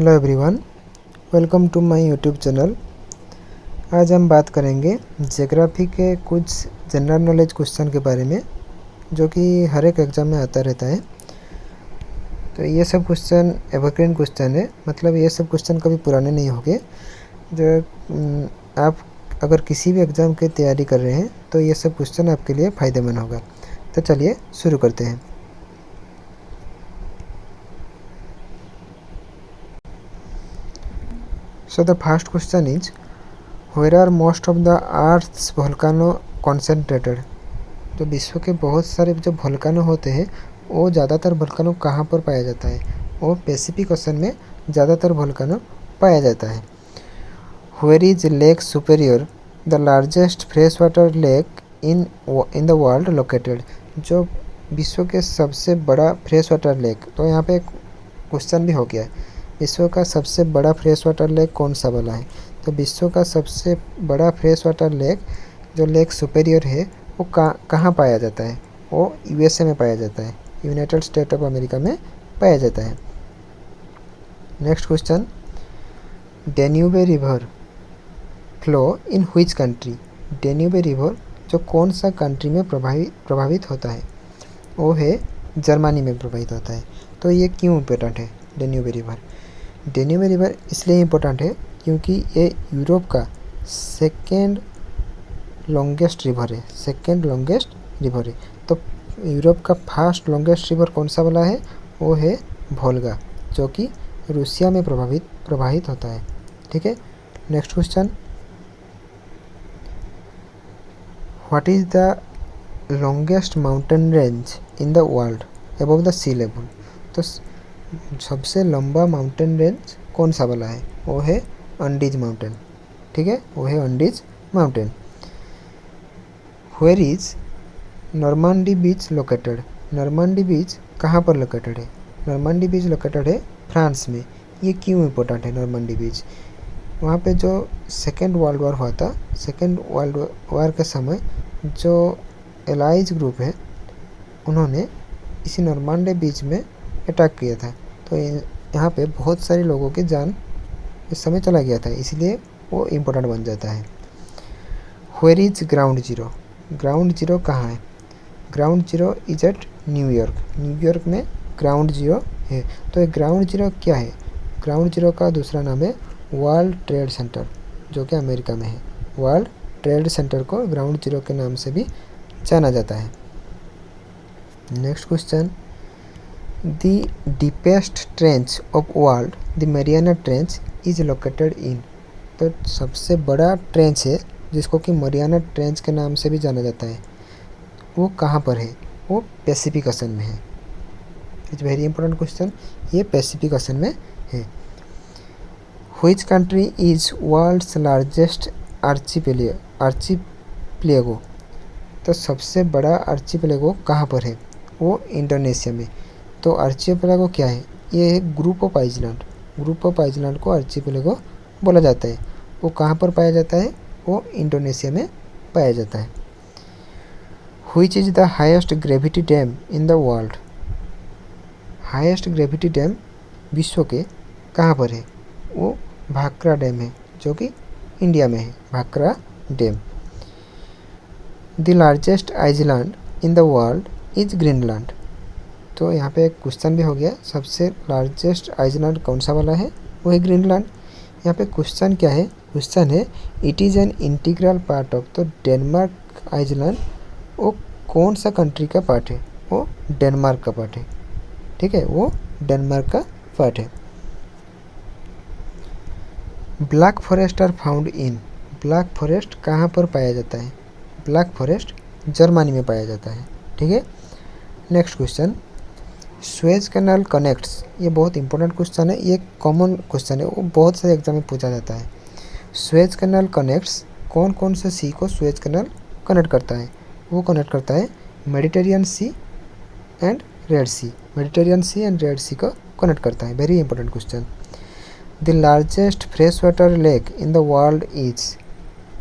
Hello everyone, welcome to my YouTube channel. आज हम बात करेंगे ज्योग्राफी के कुछ जनरल नॉलेज क्वेश्चन के बारे में जो कि हर एक एग्ज़ाम में आता रहता है। तो ये सब क्वेश्चन एवरग्रीन क्वेश्चन है, मतलब ये सब क्वेश्चन कभी पुराने नहीं होंगे। जो आप अगर किसी भी एग्ज़ाम की तैयारी कर रहे हैं तो ये सब क्वेश्चन आपके लिए फ़ायदेमंद होगा। तो चलिए शुरू करते हैं। So the first question is, where are most of the Earth's volcano concentrated? जो विश्व के बहुत सारे जो वोल्कानो होते हैं वो ज़्यादातर वोल्कानो कहाँ पर पाया जाता है? वो पैसिफिक ओशन में ज़्यादातर वोल्कानो पाया जाता है। Where is Lake Superior, the largest freshwater lake in the world located? जो विश्व के सबसे बड़ा फ्रेश वाटर लेक, तो यहाँ पे क्वेश्चन भी हो गया है, विश्व का सबसे बड़ा फ्रेश वाटर लेक कौन सा वाला है? तो विश्व का सबसे बड़ा फ्रेश वाटर लेक जो लेक सुपेरियर है वो कहाँ पाया जाता है? वो यूएसए में पाया जाता है, यूनाइटेड स्टेट ऑफ अमेरिका में पाया जाता है। Next question, Danube river flow in which country? Danube river जो कौन सा कंट्री में प्रभावित होता है? वो है जर्मनी में प्रभावित होता है। तो ये क्यों इम्पोर्टेंट है डेन्यूबे रिवर? डेन्यूबे रिवर इसलिए इम्पोर्टेंट है क्योंकि ये यूरोप का सेकेंड लॉन्गेस्ट रिवर है, सेकेंड लॉन्गेस्ट रिवर है। तो यूरोप का फर्स्ट लॉन्गेस्ट रिवर कौन सा वाला है? वो है वोल्गा, जो कि रूसिया में प्रवाहित होता है। ठीक है। Next question, what is the longest mountain range in the world above the sea level? तो सबसे लंबा माउंटेन रेंज कौन सा वाला है? वो है अंडीज माउंटेन। ठीक है, वो है Andes mountain. Where is Normandy beach located? Normandy beach कहाँ पर लोकेटेड है? नॉर्मंडी बीच लोकेटेड है फ्रांस में। ये क्यों इम्पोर्टेंट है नॉर्मंडी बीच? वहाँ पे जो सेकेंड वर्ल्ड वॉर हुआ था, सेकेंड वर्ल्ड वॉर के समय जो एलाइज ग्रुप है उन्होंने इसी नॉर्मंडी बीच में अटैक किया था। तो यहाँ पे बहुत सारे लोगों की जान इस समय चला गया था, इसलिए वो इम्पोर्टेंट बन जाता है। Where is ground zero? Ground zero कहाँ है? Ground zero is at New York. New York में ग्राउंड जीरो है। तो ये ग्राउंड जीरो क्या है? ग्राउंड जीरो का दूसरा नाम है वर्ल्ड ट्रेड सेंटर, जो कि अमेरिका में है। वर्ल्ड ट्रेड सेंटर को ग्राउंड जीरो के नाम से भी जाना जाता है। Next question, the deepest trench of world, the Mariana trench is located इन? तो सबसे बड़ा ट्रेंच है जिसको कि मैरियाना ट्रेंच के नाम से भी जाना जाता है, वो कहाँ पर है? वो पैसिफिक ओशन में है। इट्स वेरी इंपॉर्टेंट क्वेश्चन, ये पैसिफिक ओशन में है। Which country is world's largest archipelago? तो सबसे बड़ा आर्चिपेलेगो कहाँ पर है? वो इंडोनेशिया में। तो आर्चिपेलेगो क्या है? ये है group of island. Group of island को आर्चिपेलेगो बोला जाता है। वो कहाँ पर पाया जाता है? वो इंडोनेशिया में पाया जाता है। Which is the highest gravity dam in the world? Highest gravity dam विश्व के कहाँ पर है? वो भाखरा डैम है, जो कि इंडिया में है, Bhakra dam. The largest island in the world is Greenland. तो यहाँ पे एक क्वेश्चन भी हो गया, सबसे लार्जेस्ट आइलैंड कौन सा वाला है? वो है ग्रीनलैंड। यहाँ पे क्वेश्चन क्या है? क्वेश्चन है it is an integral part of. तो डेनमार्क आइलैंड वो कौन सा कंट्री का पार्ट है? वो डेनमार्क का पार्ट है। ठीक है, वो डेनमार्क का पार्ट है। Black forest are found in? Black forest कहाँ पर पाया जाता है? ब्लैक फॉरेस्ट जर्मनी में पाया जाता है। ठीक है। Next question, Suez canal connects, ये बहुत इंपॉर्टेंट क्वेश्चन है, ये कॉमन क्वेश्चन है, वो बहुत सारे एग्जाम में पूछा जाता है। सुएज कैनाल कनेक्ट्स कौन कौन से सी को सुएज कैनाल कनेक्ट करता है? वो कनेक्ट करता है Mediterranean sea and red sea. Mediterranean sea and red sea को कनेक्ट करता है। Very important question. The largest fresh water lake in the world is?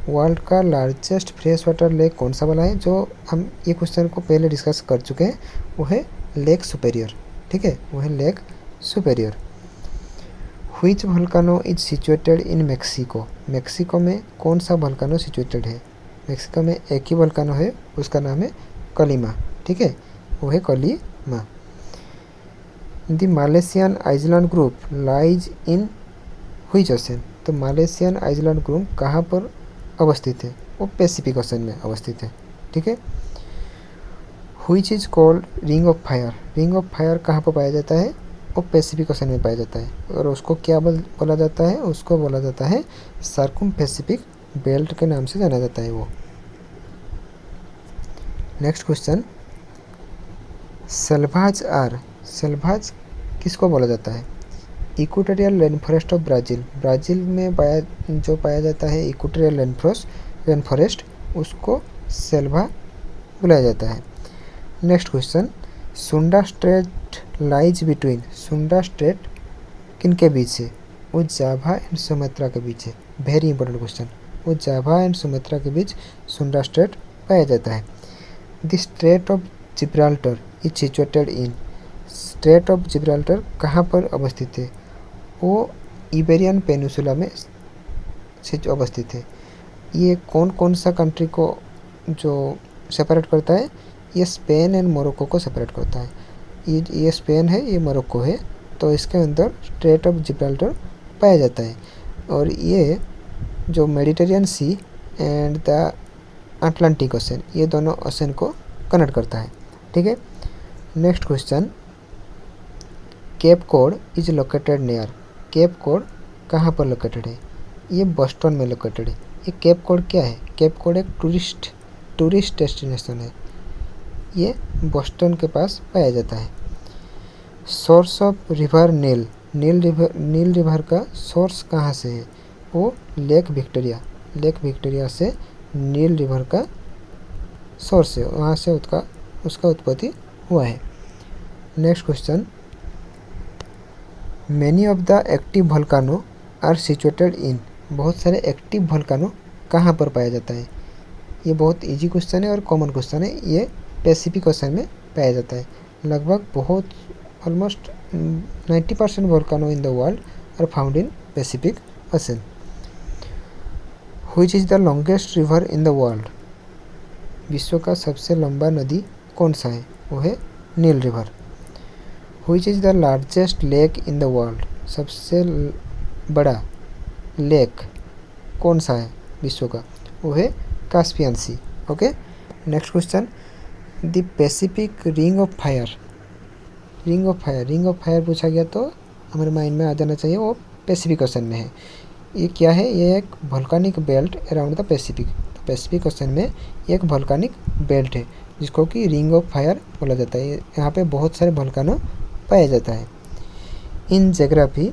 World का लार्जेस्ट फ्रेश वाटर लेक कौन सा वाला है? जो हम ये क्वेश्चन को पहले डिस्कस कर चुके हैं, वो है लेक सुपेरियर। ठीक है, वो है lake superior. Which volcano is situated in Mexico. Mexico में कौन सा वोल्केनो सिचुएटेड है? मेक्सिको में एक ही वोल्केनो है, उसका नाम है कोलिमा। ठीक है, वो है Kolyma. The Malaysian island group lies in which ocean. तो मलेशियन आइलैंड ग्रुप कहाँ पर अवस्थित है? वो पैसिफिक ओशन में अवस्थित है। ठीक है। Which is called ring of fire. Ring of fire कहाँ पर पाया जाता है? वो पैसिफिक ओशन में पाया जाता है। और उसको क्या बोला जाता है? उसको बोला जाता है सर्कुम पैसिफिक बेल्ट के नाम से जाना जाता है वो। Next question, selvas are. Selvas किसको बोला जाता है? Equatorial rain forest of Brazil. Brazil में पाया जाता है इक्वेटोरियल रेन फॉरेस्ट, उसको सेल्वा बुलाया जाता है। नेक्स्ट क्वेश्चन, सुंडा स्ट्रेट लाइज बिटवीन। सुंडा स्ट्रेट किन के बीच है? वो जावा एंड सुमात्रा के बीच है। Very important question. वो जावा एंड सुमात्रा के बीच सुंडा स्ट्रेट पाया जाता है। The straight of Gibraltar is situated in. Straight of Gibraltar कहाँ पर अवस्थित है? वो इबेरियन पेनिनसुला में अवस्थित है। ये कौन कौन सा कंट्री को जो सेपरेट करता है? ये स्पेन एंड मोरक्को को सेपरेट करता है। ये स्पेन है, ये मोरक्को है, तो इसके अंदर स्ट्रेट ऑफ जिब्राल्टर पाया जाता है। और ये जो Mediterranean sea and the Atlantic ocean, ये दोनों ओशन को कनेक्ट करता है। ठीक है। Next question, Cape Cod is located near. Cape Cod कहाँ पर लोकेटेड है? ये बोस्टन में लोकेटेड है। ये केप कोड क्या है? केप कोड एक टूरिस्ट डेस्टिनेशन है, ये बोस्टन के पास पाया जाता है। Source of river Nile. Nile river का सोर्स कहाँ से है? वो लेक विक्टोरिया से नील रिवर का सोर्स है, वहाँ से उसका उत्पत्ति हुआ है। Next question, many of the active volcano are situated in. बहुत सारे एक्टिव वोल्केनो कहाँ पर पाया जाता है? ये बहुत इजी क्वेश्चन है और कॉमन क्वेश्चन है। ये पैसिफिक ओशन में पाया जाता है। लगभग बहुत almost 90% volcano in the world are found in Pacific ocean. Which is the longest river in the world. विश्व का सबसे लंबा नदी कौन सा है? वो है Nile river. Which is the largest lake in the world. सबसे बड़ा लेक कौन सा है विश्व का? वो है Caspian sea. Okay. Next question, the Pacific ring of fire. Ring of fire पूछा गया तो हमारे माइंड में आ जाना चाहिए वो पैसिफिक ओशन में है। ये क्या है? ये एक volcanic belt around the Pacific. तो पैसिफिक ओशन में एक वोल्केनिक बेल्ट है जिसको कि रिंग ऑफ फायर बोला जाता है। यहाँ पे बहुत सारे वोल्केनो पाया जाता है। In geography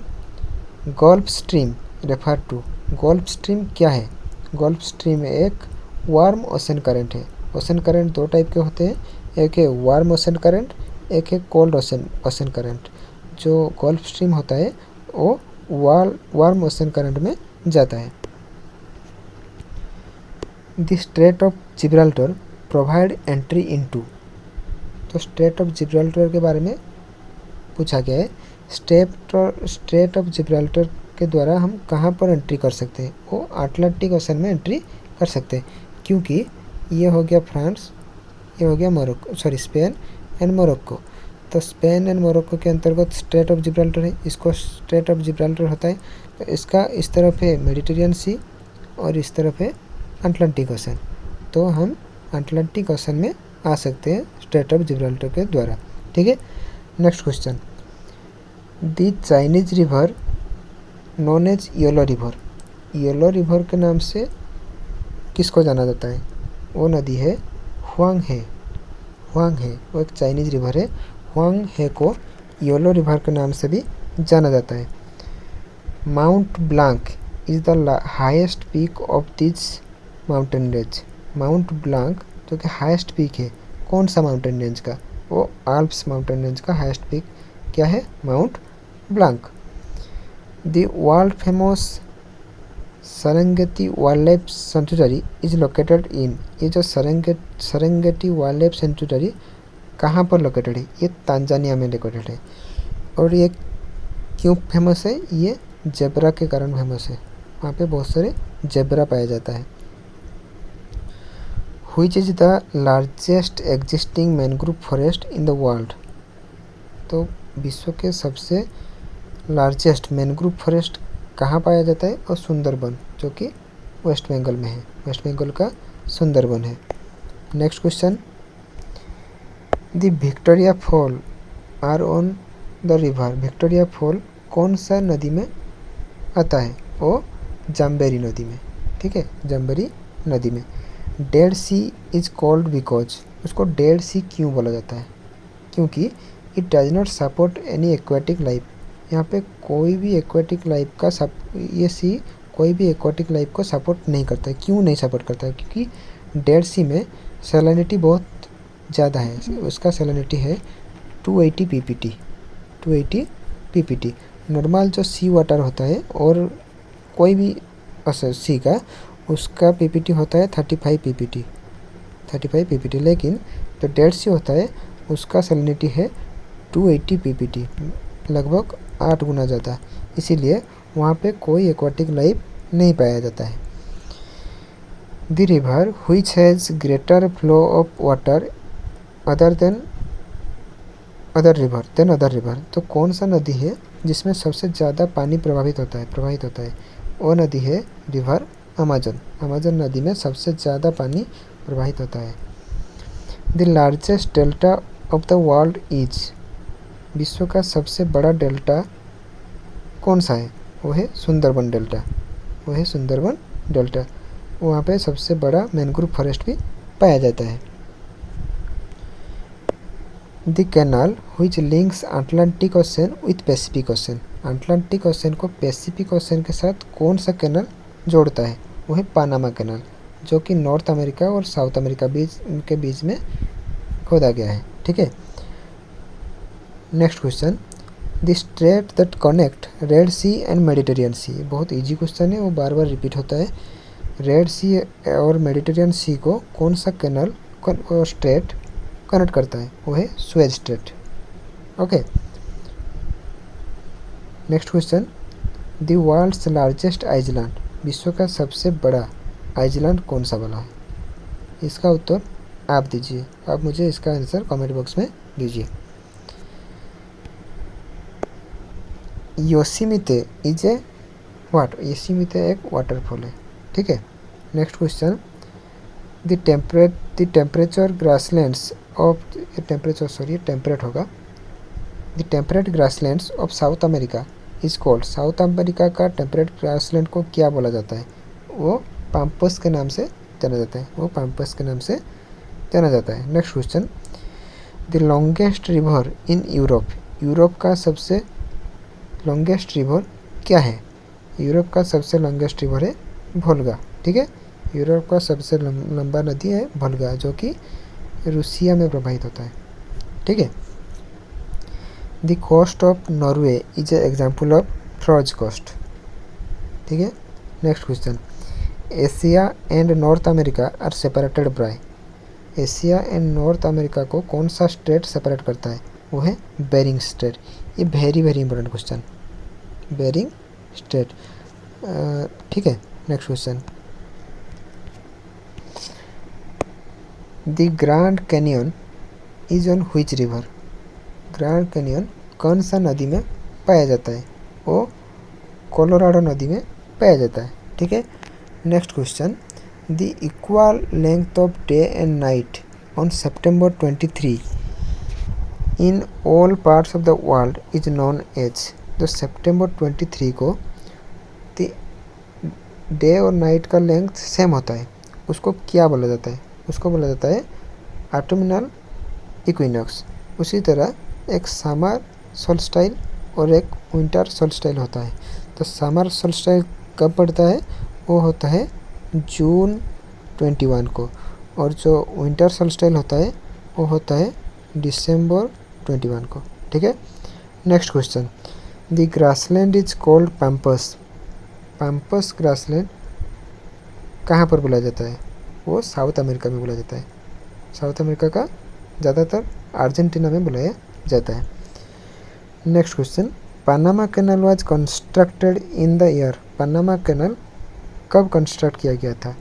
gulf stream refer to. Gulf stream क्या है? गल्फ स्ट्रीम एक वार्म ओशन करंट है। ओशन करंट दो टाइप के होते हैं, एक है वार्म ओशन करंट, एक है कोल्ड ओशन करंट। जो गल्फ स्ट्रीम होता है वो वार्म ओशन करंट में जाता है। The straight of Gibraltar provide entry into. तो स्ट्रेट ऑफ जिब्राल्टर के बारे में पूछा गया है। स्ट्रेट ऑफ जिब्राल्टर के द्वारा हम कहाँ पर एंट्री कर सकते हैं? वो अटलांटिक ओशन में एंट्री कर सकते हैं, क्योंकि ये हो गया फ्रांस, ये हो गया स्पेन एंड मोरक्को। तो स्पेन एंड मोरक्को के अंतर्गत स्ट्रेट ऑफ जिब्राल्टर है, इसको स्ट्रेट ऑफ जिब्राल्टर होता है। तो इसका इस तरफ है मेडिटेरियन सी और इस तरफ है अटलांटिक ओशन। तो हम अटलांटिक ओशन में आ सकते हैं स्ट्रेट ऑफ जिब्राल्टर के द्वारा। ठीक है। Next question, the Chinese river known as Yellow River. Yellow River के नाम से किसको जाना जाता है? वो नदी है हुआंग हे। वो एक चाइनीज रिवर है। हुआंग हे को येलो रिवर के नाम से भी जाना जाता है। Mont Blanc is the highest peak of this mountain range. Mont Blanc जो कि हाईएस्ट पीक है कौन सा माउंटेन रेंज का? वो आल्प्स माउंटेन रेंज का हाईएस्ट पीक क्या है? Mont Blanc. The world famous Serengeti wildlife sanctuary is located in. ये जो सेरेंगेटी वाइल्ड लाइफ सेंचुरी कहाँ पर लोकेटेड है? ये तांजानिया में लोकेटेड है। और ये क्यों फेमस है? ये जेब्रा के कारण फेमस है, वहाँ पे बहुत सारे जेब्रा पाया जाता है। Which is the largest existing mangrove forest in the world. तो विश्व के सबसे लार्जेस्ट मैनग्रोव फॉरेस्ट कहाँ पाया जाता है, और सुंदरबन, जो कि वेस्ट बंगाल में है, वेस्ट बंगाल का सुंदरबन है। Next question, the Victoria fall are on the river. Victoria fall कौन सा नदी में आता है, वो जाम्बेरी नदी में, ठीक है, जाम्बेरी नदी में। Dead Sea is called because, उसको डेड सी क्यों बोला जाता है, क्योंकि it does not support any aquatic life. यहाँ पे कोई भी एक्वेटिक लाइफ का ये सी कोई भी एक्वेटिक लाइफ को सपोर्ट नहीं करता है। क्यों नहीं सपोर्ट करता है, क्योंकि डेड सी में सैलिनिटी बहुत ज़्यादा है, उसका सैलिनिटी है 280 ppt। 280 ppt नॉर्मल जो सी वाटर होता है और कोई भी सी का, उसका ppt होता है 35 ppt, 35 ppt। लेकिन जो डेड सी होता है उसका सैलिनिटी है 280 ppt, लगभग 8 गुना ज़्यादा, इसीलिए वहाँ पे कोई एक्वाटिक लाइफ नहीं पाया जाता है। The river which has greater flow of water other river. तो कौन सा नदी है जिसमें सबसे ज़्यादा पानी प्रवाहित होता है, वो नदी है रिवर अमेजन। अमेजन नदी में सबसे ज़्यादा पानी प्रवाहित होता है। The largest delta of the world is, विश्व का सबसे बड़ा डेल्टा कौन सा है, वो है सुंदरबन डेल्टा, वो है सुंदरबन डेल्टा। वहाँ पे सबसे बड़ा मैनग्रोव फॉरेस्ट भी पाया जाता है। The canal which links Atlantic ocean with Pacific ocean. Atlantic ocean को पैसिफिक ओशन के साथ कौन सा कैनाल जोड़ता है, वो है पानामा कैनाल, जो कि नॉर्थ अमेरिका और साउथ अमेरिका के बीच में खोदा गया है, ठीक है। Next question, the strait that connect red sea and Mediterranean sea. बहुत इजी क्वेश्चन है, वो बार बार रिपीट होता है। रेड सी और मेडिटेरियन सी को कौन सा कैनाल स्ट्रेट कनेक्ट करता है, वो है Suez strait, okay. Next question, the world's largest island. विश्व का सबसे बड़ा आइलैंड कौन सा वाला है, इसका उत्तर आप दीजिए। आप मुझे इसका आंसर कमेंट बॉक्स में दीजिए। योसेमिते इज ए वाट, योसेमिते एक वाटरफॉल है, ठीक है। Next question, the temperature grasslands of temperate होगा। The temperate grasslands of south America is called. South America का टेम्परेट ग्रासलैंड को क्या बोला जाता है, वो पाम्पस के नाम से जाना जाता है, वो पाम्पस के नाम से जाना जाता है। Next question, the longest river in Europe. Europe का सबसे लॉन्गेस्ट रिवर क्या है, यूरोप का सबसे लॉन्गेस्ट रिवर है वोल्गा, ठीक है। यूरोप का सबसे लंबा नदी है वोल्गा, जो कि रूसिया में प्रवाहित होता है, ठीक है। The coast of Norway is a example of fjord coast, ठीक है। Next question, Asia and North America are separated by. Asia and North America को कौन सा स्टेट सेपरेट करता है, वो है बेरिंग स्टेट। ये very important question, Bering strait, ठीक है। Next question, the Grand Canyon is on which river. ग्रैंड कैनियन कौन सा नदी में पाया जाता है, वो कोलोराडो नदी में पाया जाता है, ठीक है। Next question, the equal length of day and night on September 23 in all parts of the world is known as. जो September 23 को डे और नाइट का लेंथ सेम होता है, उसको क्या बोला जाता है, उसको बोला जाता है ऑटमनल इक्विनॉक्स। उसी तरह एक समर सोल्स्टाइल और एक विंटर सोल्स्टाइल होता है। तो समर सोल्स्टाइल कब पड़ता है, वो होता है जून 21 को, और जो विंटर सोल्स्टाइल होता है वो होता है दिसंबर 21 को, ठीक है। Next question, the grassland is called pampas. Pampas grassland कहाँ पर बोला जाता है, वो साउथ अमेरिका में बोला जाता है। साउथ अमेरिका का ज़्यादातर अर्जेंटीना में बुलाया जाता है। Next question, Panama canal was constructed in the year, Panama canal कब कंस्ट्रक्ट किया गया था?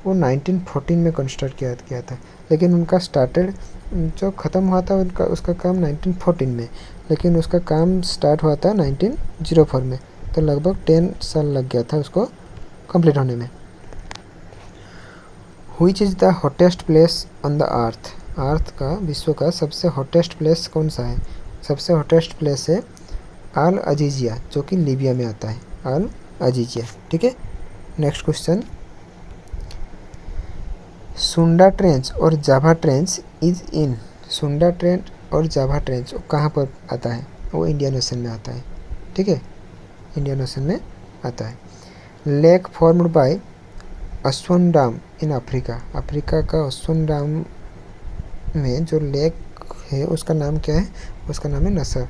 वो 1914 में कंस्ट्रक्ट किया गया था, लेकिन उनका स्टार्टेड जो ख़त्म हुआ था उनका उसका काम 1914 में, लेकिन उसका काम स्टार्ट हुआ था 1904 में, तो लगभग 10 साल लग गया था उसको कंप्लीट होने में। Which is the hottest place on the earth, earth का विश्व का सबसे हॉटेस्ट प्लेस कौन सा है? सबसे हॉटेस्ट प्लेस है अल अजीजिया, जो कि लीबिया में आता है, अल अजीजिया। ठीक है, नेक्स्ट क्वेश्चन, सुंडा ट्रेंच और जावा ट्रेंच इज इन, सुंडा ट्रेंच और जावा ट्रेंच कहाँ पर आता है? वो इंडियन ओशन में आता है। ठीक है, इंडियन ओशन में आता है। Lake formed by Aswan dam in Africa, Africa का अस्वानडाम में जो लेक है उसका नाम क्या है? उसका नाम है नसर,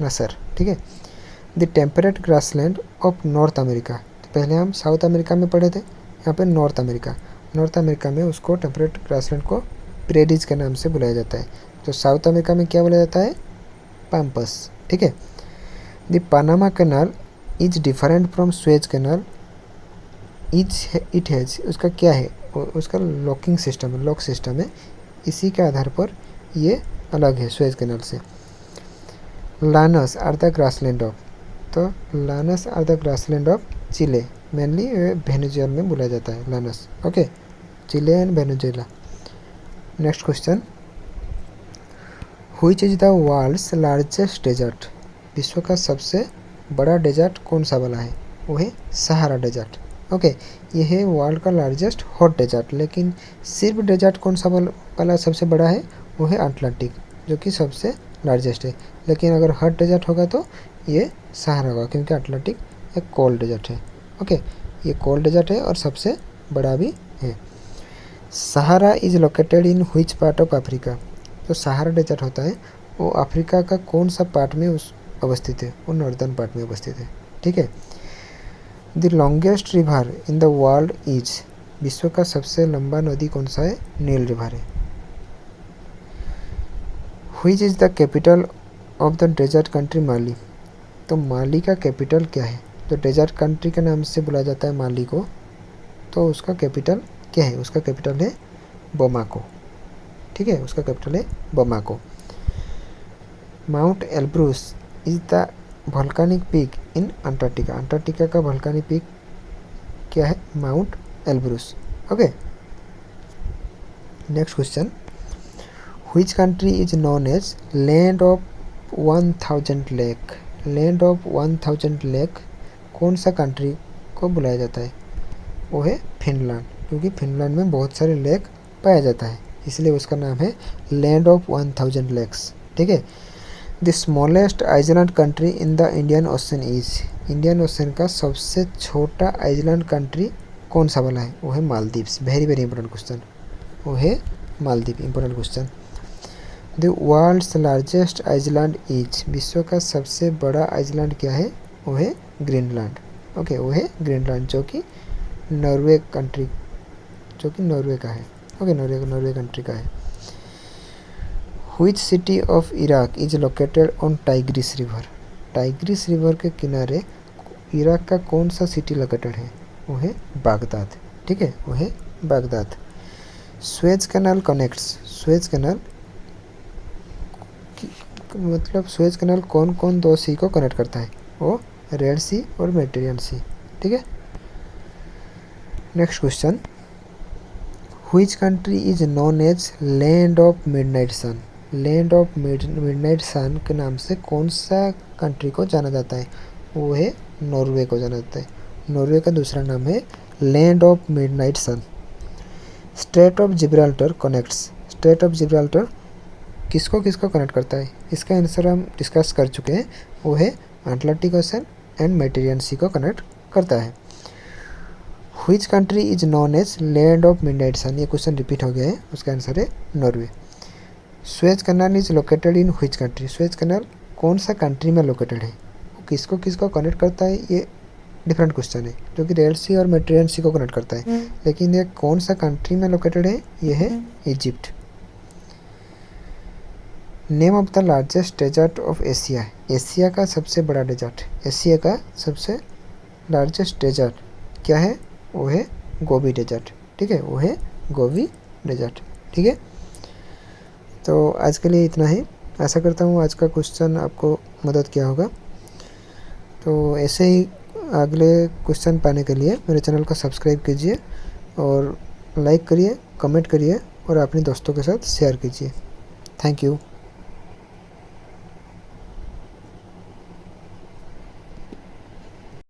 नसर। ठीक है, the temperate grassland of north America, तो पहले हम साउथ अमेरिका में पढ़े थे, यहाँ पे नॉर्थ अमेरिका, नॉर्थ अमेरिका में उसको टेम्परेट ग्रासलैंड को प्रेरीज के नाम से बुलाया जाता है। तो साउथ अमेरिका में क्या बोला जाता है? पैम्पस। ठीक है, the Panama canal is different from Suez canal, it has, उसका क्या है? उसका लॉकिंग सिस्टम है, लॉक सिस्टम है, इसी के आधार पर ये अलग है सुएज कैनाल से। Llanos are the grassland of, तो llanos are the grassland of Chile, mainly Venezuela में बोला जाता है llanos. Okay, Chile and Venezuela. Next question, which is the world's largest desert, विश्व का सबसे बड़ा डेजर्ट कौन सा वाला है? वो है सहारा डेजर्ट। ओके, ये है वर्ल्ड का लार्जेस्ट हॉट डेजर्ट, लेकिन सिर्फ डेजर्ट कौन सा वाला सबसे बड़ा है? वो है अटलांटिक, जो कि सबसे लार्जेस्ट है, लेकिन अगर हॉट डेजर्ट होगा तो ये सहारा होगा, क्योंकि अटलांटिक एक कोल्ड डेजर्ट है। ओके, ये कोल्ड डेजर्ट है और सबसे बड़ा भी है। Sahara is located in which part of Africa, जो सहारा डेजर्ट होता है वो अफ्रीका का कौन सा पार्ट में अवस्थित है? वो नॉर्दर्न पार्ट में अवस्थित है। ठीक है, the longest river in the world is, विश्व का सबसे लंबा नदी कौन सा है? नील रिवर है। Which is the capital of the desert country Mali, तो माली का कैपिटल क्या है? तो डेजर्ट कंट्री के नाम से बुलाया जाता है माली को, तो उसका कैपिटल क्या है? उसका कैपिटल है बमाको। ठीक है, उसका कैपिटल है Bamako. Mount Elbrus is the volcanic peak in Antarctica, Antarctica का वोल्केनिक पीक क्या है? Mount Elbrus. Okay, next question, which country is known as land of 1000 lake, land of 1000 lake कौन सा कंट्री को बुलाया जाता है? वो है फिनलैंड, क्योंकि फिनलैंड में बहुत सारे लेक पाया जाता है, इसलिए उसका नाम है लैंड ऑफ 1000 लेक्स। ठीक है, the smallest island country in the Indian ocean is, Indian ocean का सबसे छोटा आइलैंड कंट्री कौन सा वाला है? वो है Maldives. Very very important question, वो है Maldives. Important question, the world's largest island is, विश्व का सबसे बड़ा आइलैंड क्या है? वो है ग्रीनलैंड। ओके, वो है ग्रीनलैंड, जो कि नॉर्वे कंट्री, जो कि नॉर्वे का है। ओके, नॉर्वे कंट्री का है। Which city of Iraq is located on Tigris river, Tigris river के किनारे इराक का कौन सा सिटी लोकेटेड है? वो है बागदाद। ठीक है, वो है Baghdad. Suez canal connects, Suez canal मतलब सुएज कैनाल कौन कौन दो सी को कनेक्ट करता है? वो रेड सी और मेडिटेरियन सी। ठीक है, next question, which country is known as land of midnight sun, land of midnight sun के नाम से कौन सा कंट्री को जाना जाता है? वो है नॉर्वे को जाना जाता है। नॉर्वे का दूसरा नाम है land of midnight sun. Strait of Gibraltar connects, strait of Gibraltar किसको किसको कनेक्ट करता है? इसका आंसर हम डिस्कस कर चुके हैं, वो है Atlantic ocean and Mediterranean sea को कनेक्ट करता है। Which country is known as land of midnight sun, ये क्वेश्चन रिपीट हो गया है, उसका आंसर है Norway. Suez canal is located in which country, Suez canal कौन सा कंट्री में लोकेटेड है? किसको किसको कनेक्ट करता है? ये डिफरेंट क्वेश्चन है, जो कि रेड सी और मेडिटेरियन सी को कनेक्ट करता है, लेकिन ये कौन सा कंट्री में लोकेटेड है? ये है Egypt. Name of the largest desert of Asia, Asia का सबसे बड़ा डेजर्ट, एशिया का सबसे लार्जेस्ट डेजर्ट क्या है, वो है गोबी डेजर्ट। ठीक है, वो है गोबी डेजर्ट। ठीक है, तो आज के लिए इतना ही। आशा करता हूँ आज का क्वेश्चन आपको मदद किया होगा। तो ऐसे ही अगले क्वेश्चन पाने के लिए मेरे चैनल को सब्सक्राइब कीजिए और लाइक करिए, कमेंट करिए और अपने दोस्तों के साथ शेयर कीजिए। Thank you.